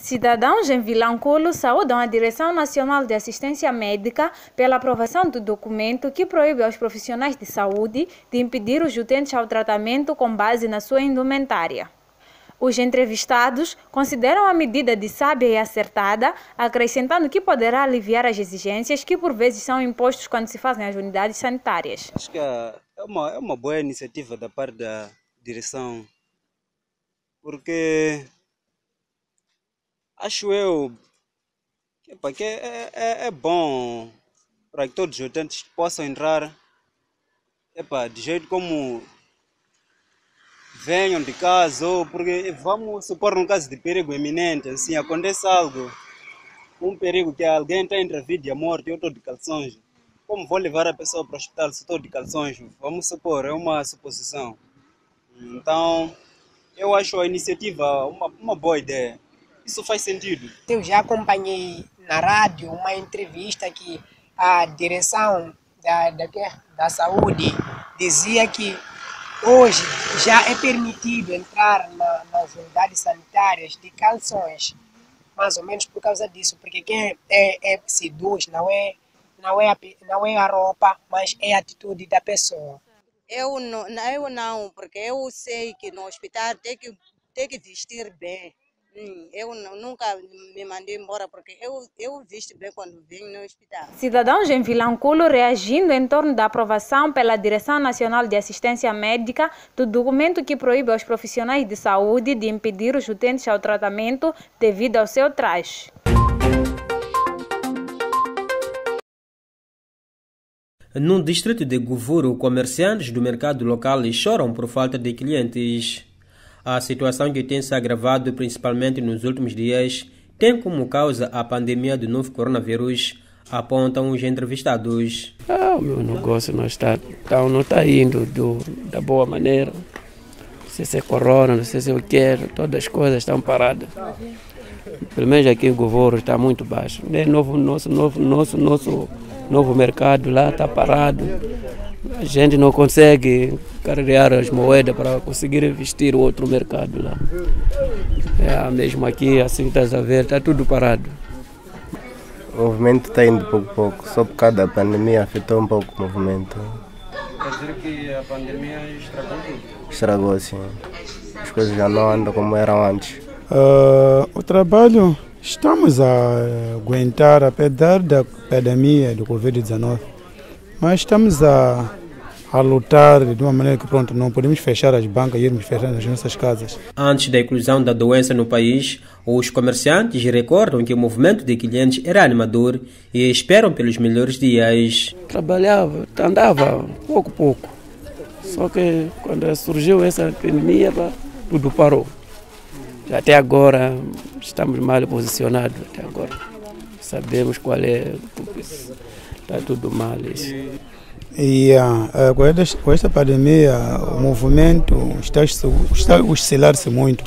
Cidadãos em Vilanculo saúdam a Direção Nacional de Assistência Médica pela aprovação do documento que proíbe aos profissionais de saúde de impedir os utentes ao tratamento com base na sua indumentária. Os entrevistados consideram a medida de sábia e acertada, acrescentando que poderá aliviar as exigências que por vezes são impostos quando se fazem as unidades sanitárias. Acho que é uma boa iniciativa da parte da direção, porque acho eu que é bom para que todos os utentes possam entrar de jeito como venham de casa, ou porque vamos supor num caso de perigo iminente, assim, acontece algo, um perigo que alguém está entre a vida e a morte, eu estou de calções. Como vou levar a pessoa para o hospital se estou de calções? Vamos supor, é uma suposição. Então, eu acho a iniciativa uma boa ideia. Isso faz sentido. Eu já acompanhei na rádio uma entrevista que a direção da saúde dizia que hoje já é permitido entrar nas unidades sanitárias de calções, mais ou menos por causa disso, porque quem seduz não é a roupa, mas é a atitude da pessoa. Eu não, porque eu sei que no hospital tem que vestir bem. Eu nunca me mandei embora porque eu visto bem quando vim no hospital. Cidadãos em Vilanculo reagindo em torno da aprovação pela Direção Nacional de Assistência Médica do documento que proíbe aos profissionais de saúde de impedir os utentes ao tratamento devido ao seu traje. No distrito de Govuro, comerciantes do mercado local choram por falta de clientes. A situação que tem se agravado principalmente nos últimos dias tem como causa a pandemia do novo coronavírus, apontam os entrevistados. O meu negócio não está indo da boa maneira. Não sei se é corona, não sei se eu quero, todas as coisas estão paradas. Pelo menos aqui em Govuro está muito baixo. Nosso novo mercado lá está parado. A gente não consegue carregar as moedas para conseguir investir o outro mercado lá. Mesmo aqui, assim estás a ver, está tudo parado. O movimento está indo pouco a pouco, só por causa da pandemia afetou um pouco o movimento. Quer dizer que a pandemia estragou tudo? Estragou, sim. As coisas já não andam como eram antes. O trabalho, estamos a aguentar, apesar da pandemia do Covid-19, mas estamos a lutar de uma maneira que não podemos fechar as bancas e irmos fechar nas nossas casas. Antes da inclusão da doença no país, os comerciantes recordam que o movimento de clientes era animador e esperam pelos melhores dias. Trabalhava, andava pouco a pouco. Só que quando surgiu essa pandemia, tudo parou. Até agora estamos mal posicionados. Até agora sabemos qual é. Está tudo mal isso. E com esta pandemia, o movimento está a oscilar-se muito.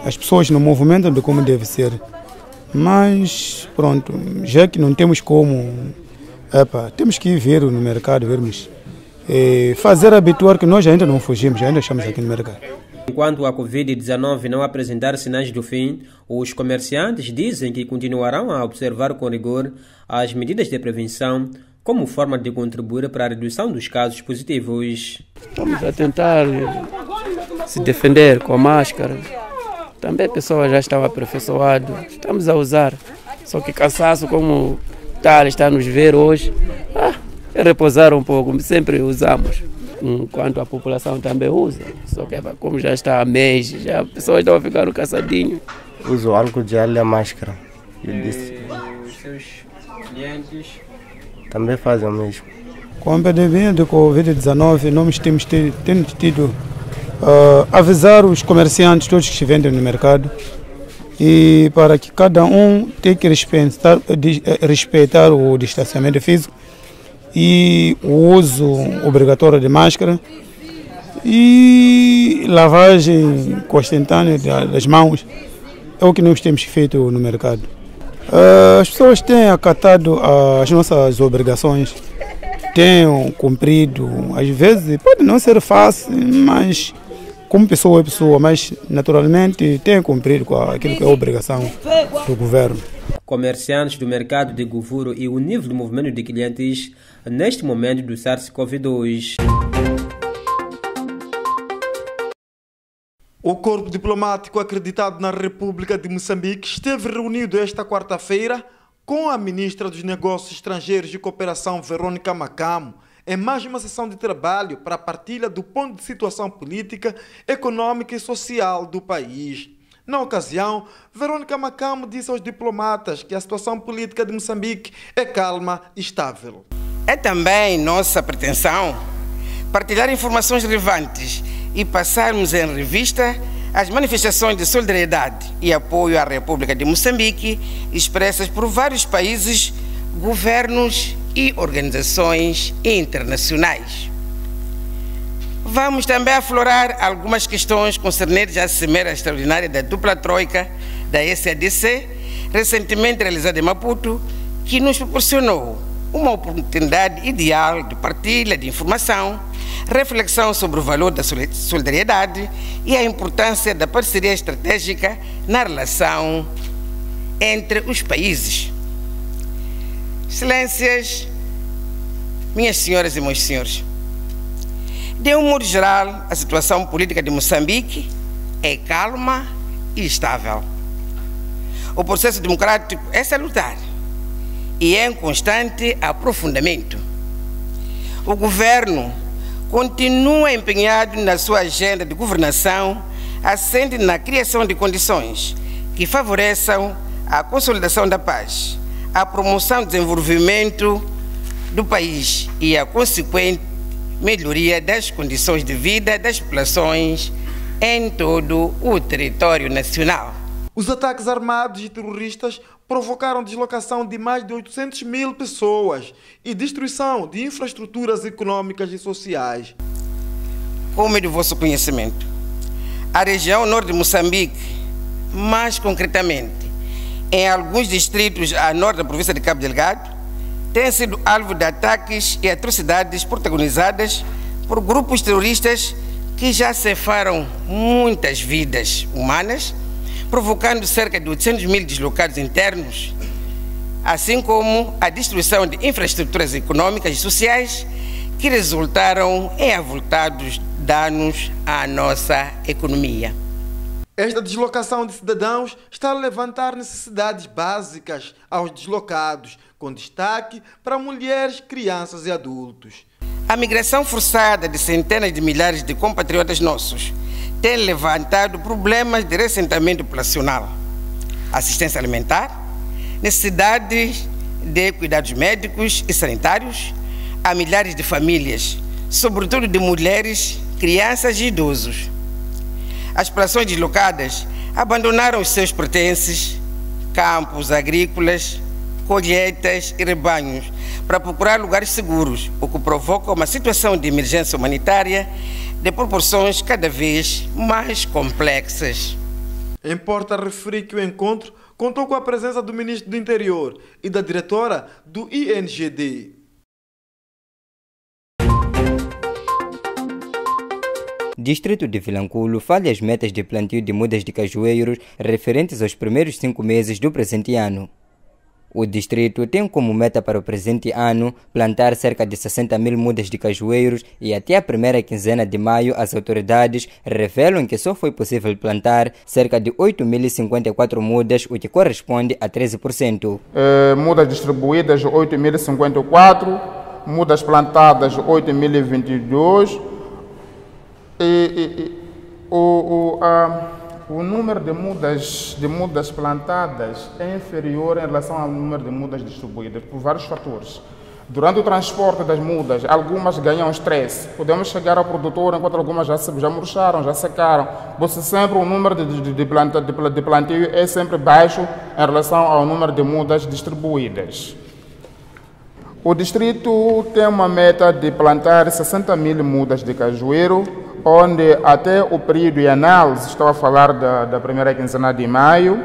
As pessoas não movimentam de como deve ser. Mas, pronto, já que não temos como, temos que ir ver no mercado, vermos. Fazer habituar que nós ainda não fugimos, ainda estamos aqui no mercado. Enquanto a Covid-19 não apresentar sinais do fim, os comerciantes dizem que continuarão a observar com rigor as medidas de prevenção como forma de contribuir para a redução dos casos positivos. Estamos a tentar se defender com a máscara. Também pessoas já estão aperfeiçoadas. Estamos a usar. Só que cansaço como tal está a nos ver hoje, é repousar um pouco. Sempre usamos. Enquanto a população também usa. Só que como já está há meses, já as pessoas estão a ficar cansadinho. Uso álcool gel e a máscara. Os seus clientes também fazem o mesmo. Com a pandemia do Covid-19, nós temos tido avisar os comerciantes, todos que vendem no mercado, e para que cada um tenha que respeitar o distanciamento físico e o uso obrigatório de máscara e lavagem constante das mãos. É o que nós temos feito no mercado. As pessoas têm acatado as nossas obrigações, têm cumprido. Às vezes pode não ser fácil, mas como pessoa é pessoa, mas naturalmente tem que cumprir com aquilo que é a obrigação do governo. Comerciantes do mercado de Govoro e o nível de movimento de clientes neste momento do SARS-CoV-2. O corpo diplomático acreditado na República de Moçambique esteve reunido esta quarta-feira com a ministra dos Negócios Estrangeiros e Cooperação, Verônica Macamo, em mais uma sessão de trabalho para a partilha do ponto de situação política, econômica e social do país. Na ocasião, Verônica Macamo disse aos diplomatas que a situação política de Moçambique é calma e estável. É também nossa pretensão partilhar informações relevantes e passarmos em revista as manifestações de solidariedade e apoio à República de Moçambique expressas por vários países, governos e organizações internacionais. Vamos também aflorar algumas questões concernentes à Cimeira Extraordinária da dupla troika da SADC, recentemente realizada em Maputo, que nos proporcionou uma oportunidade ideal de partilha de informação, reflexão sobre o valor da solidariedade e a importância da parceria estratégica na relação entre os países. Excelências, minhas senhoras e meus senhores, de um modo geral, a situação política de Moçambique é calma e estável. O processo democrático é salutar e é em constante aprofundamento. O governo continua empenhado na sua agenda de governação, assente na criação de condições que favoreçam a consolidação da paz, a promoção do desenvolvimento do país e a consequente melhoria das condições de vida das populações em todo o território nacional. Os ataques armados e terroristas provocaram deslocação de mais de 800 mil pessoas e destruição de infraestruturas econômicas e sociais. Como é do vosso conhecimento, a região norte de Moçambique, mais concretamente em alguns distritos a norte da província de Cabo Delgado, tem sido alvo de ataques e atrocidades protagonizadas por grupos terroristas que já ceifaram muitas vidas humanas, provocando cerca de 800 mil deslocados internos, assim como a destruição de infraestruturas econômicas e sociais que resultaram em avultados danos à nossa economia. Esta deslocação de cidadãos está a levantar necessidades básicas aos deslocados, com destaque para mulheres, crianças e adultos. A migração forçada de centenas de milhares de compatriotas nossos tem levantado problemas de ressentimento populacional, assistência alimentar, necessidades de cuidados médicos e sanitários a milhares de famílias, sobretudo de mulheres, crianças e idosos. As populações deslocadas abandonaram os seus pertences, campos agrícolas, colheitas e rebanhos para procurar lugares seguros, o que provoca uma situação de emergência humanitária de proporções cada vez mais complexas. Importa referir que o encontro contou com a presença do Ministro do Interior e da diretora do INGD. Distrito de Vilanculo falha as metas de plantio de mudas de cajueiros referentes aos primeiros 5 meses do presente ano. O distrito tem como meta para o presente ano plantar cerca de 60 mil mudas de cajueiros e até a primeira quinzena de maio as autoridades revelam que só foi possível plantar cerca de 8.054 mudas, o que corresponde a 13%. Mudas distribuídas 8.054, mudas plantadas 8.022 o número de mudas plantadas é inferior em relação ao número de mudas distribuídas por vários fatores. Durante o transporte das mudas, algumas ganham estresse. Podemos chegar ao produtor enquanto algumas já murcharam, já secaram. Você sempre o número de plantio é sempre baixo em relação ao número de mudas distribuídas. O distrito tem uma meta de plantar 60 mil mudas de cajueiro, onde até o período de análise, estou a falar da primeira quinzena de maio,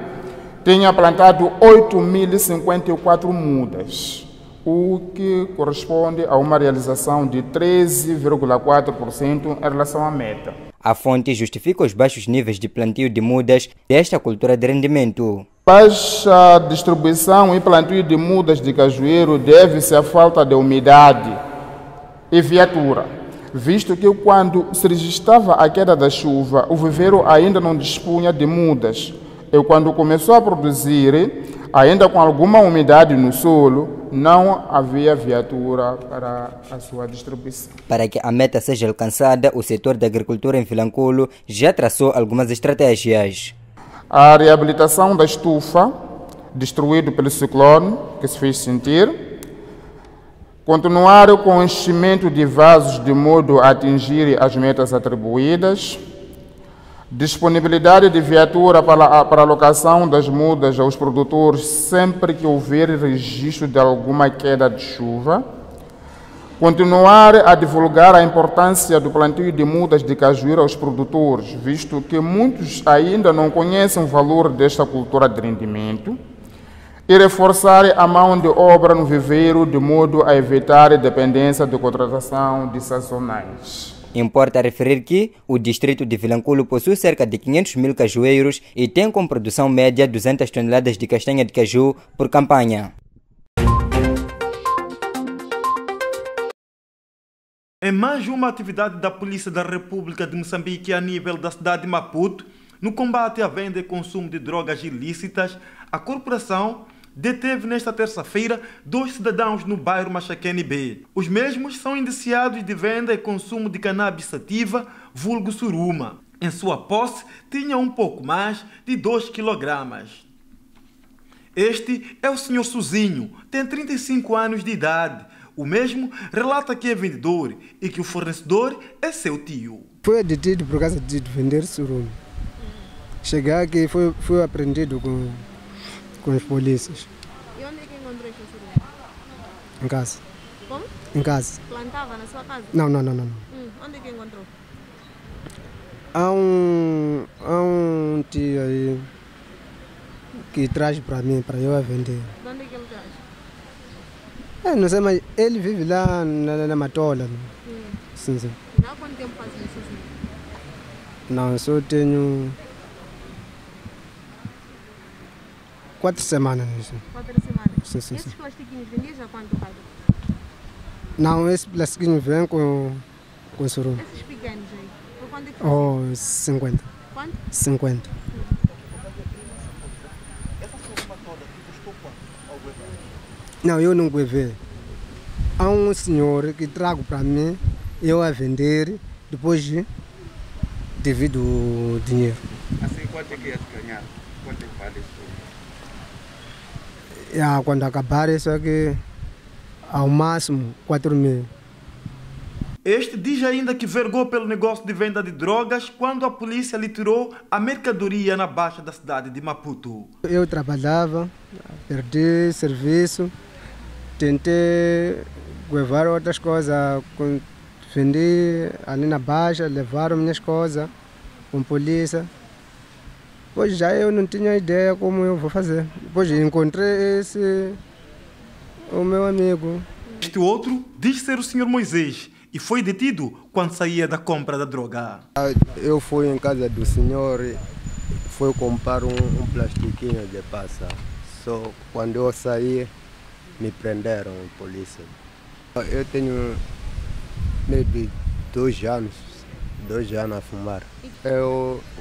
tinha plantado 8.054 mudas, o que corresponde a uma realização de 13,4% em relação à meta. A fonte justifica os baixos níveis de plantio de mudas desta cultura de rendimento. Baixa distribuição e plantio de mudas de cajueiro deve-se à falta de umidade e viatura, visto que quando se registrava a queda da chuva, o viveiro ainda não dispunha de mudas. E quando começou a produzir, ainda com alguma umidade no solo, não havia viatura para a sua distribuição. Para que a meta seja alcançada, o setor da agricultura em Vilanculo já traçou algumas estratégias. A reabilitação da estufa, destruída pelo ciclone, que se fez sentir. Continuar com o enchimento de vasos de modo a atingir as metas atribuídas. Disponibilidade de viatura para alocação das mudas aos produtores sempre que houver registro de alguma queda de chuva. Continuar a divulgar a importância do plantio de mudas de cajueiro aos produtores, visto que muitos ainda não conhecem o valor desta cultura de rendimento. E reforçar a mão de obra no viveiro de modo a evitar a dependência de contratação de sazonais. Importa referir que o distrito de Vilanculo possui cerca de 500 mil cajueiros e tem como produção média 200 toneladas de castanha de caju por campanha. É mais uma atividade da Polícia da República de Moçambique a nível da cidade de Maputo. No combate à venda e consumo de drogas ilícitas, a corporação deteve nesta terça-feira 2 cidadãos no bairro Machaquene B. Os mesmos são indiciados de venda e consumo de cannabis sativa, vulgo suruma. Em sua posse, tinha um pouco mais de 2 quilogramas. Este é o Sr. Suzinho, tem 35 anos de idade. O mesmo relata que é vendedor e que o fornecedor é seu tio. Foi detido por causa de vender suruma. Chegar aqui foi apreendido com os polícias. E onde é que encontrou esse suruma? Em casa. Como? Em casa. Plantava na sua casa? Não. Onde é que encontrou? Há um tio aí que traz para mim, para eu a vender. De onde é que ele traz? Não sei, mas ele vive lá na Matola. Sim. Há quanto tempo faz isso assim? Não, só tenho 4 semanas. 4 semanas? Sim. Esses plastiquinhos vendiam já quanto cada? Não, esse plastiquinho vem com suruma. Esses pequenos aí? Por quanto é que fazem? 50. Quanto? 50. Não, eu não vou ver. Há um senhor que trago para mim, eu a vender, depois divido o dinheiro. Assim, quanto é que ia ganhar? Quanto é que vale isso? Quando acabar isso aqui, ao máximo 4 mil. Este diz ainda que vergou pelo negócio de venda de drogas quando a polícia lhe tirou a mercadoria na baixa da cidade de Maputo. Eu trabalhava, perdi serviço, tentei levar outras coisas, vendi ali na baixa, levaram minhas coisas com a polícia. Pois já eu não tinha ideia como eu vou fazer. Depois encontrei o meu amigo. Este outro diz ser o Sr. Moisés e foi detido quando saía da compra da droga. Eu fui em casa do senhor, fui comprar um plastiquinho de passa. Só quando eu saí, me prenderam a polícia. Eu tenho maybe 2 anos a fumar.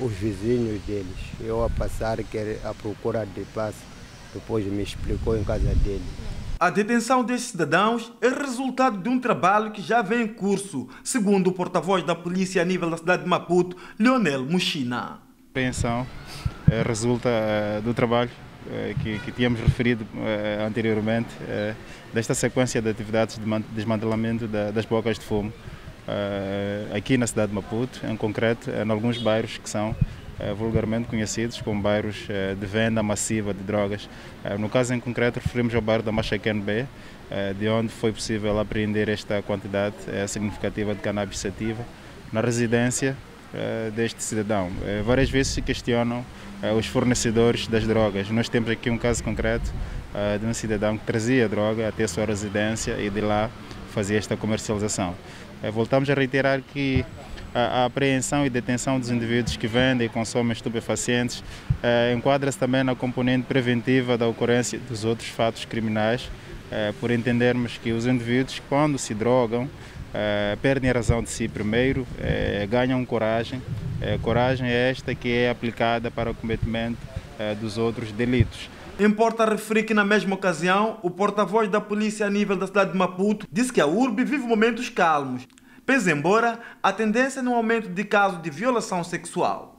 Os vizinhos deles, eu a passar a procura de passa, depois me explicou em casa dele. A detenção destes cidadãos é resultado de um trabalho que já vem em curso, segundo o porta-voz da polícia a nível da cidade de Maputo, Leonel Muxina. A apreensão resulta do trabalho que tínhamos referido anteriormente, desta sequência de atividades de desmantelamento das bocas de fumo aqui na cidade de Maputo, em concreto em alguns bairros que são vulgarmente conhecidos como bairros de venda massiva de drogas. No caso em concreto, referimos ao bairro da Machaquene B, de onde foi possível apreender esta quantidade significativa de cannabis sativa na residência deste cidadão. Várias vezes se questionam os fornecedores das drogas. Nós temos aqui um caso concreto de um cidadão que trazia droga até a sua residência e de lá fazia esta comercialização. Voltamos a reiterar que a apreensão e detenção dos indivíduos que vendem e consomem estupefacientes. Enquadra-se também na componente preventiva da ocorrência dos outros fatos criminais, por entendermos que os indivíduos, quando se drogam, perdem a razão de si primeiro, ganham coragem. Coragem é esta que é aplicada para o cometimento dos outros delitos. Importa referir que, na mesma ocasião, o porta-voz da polícia a nível da cidade de Maputo disse que a urbe vive momentos calmos, pese embora a tendência no aumento de casos de violação sexual.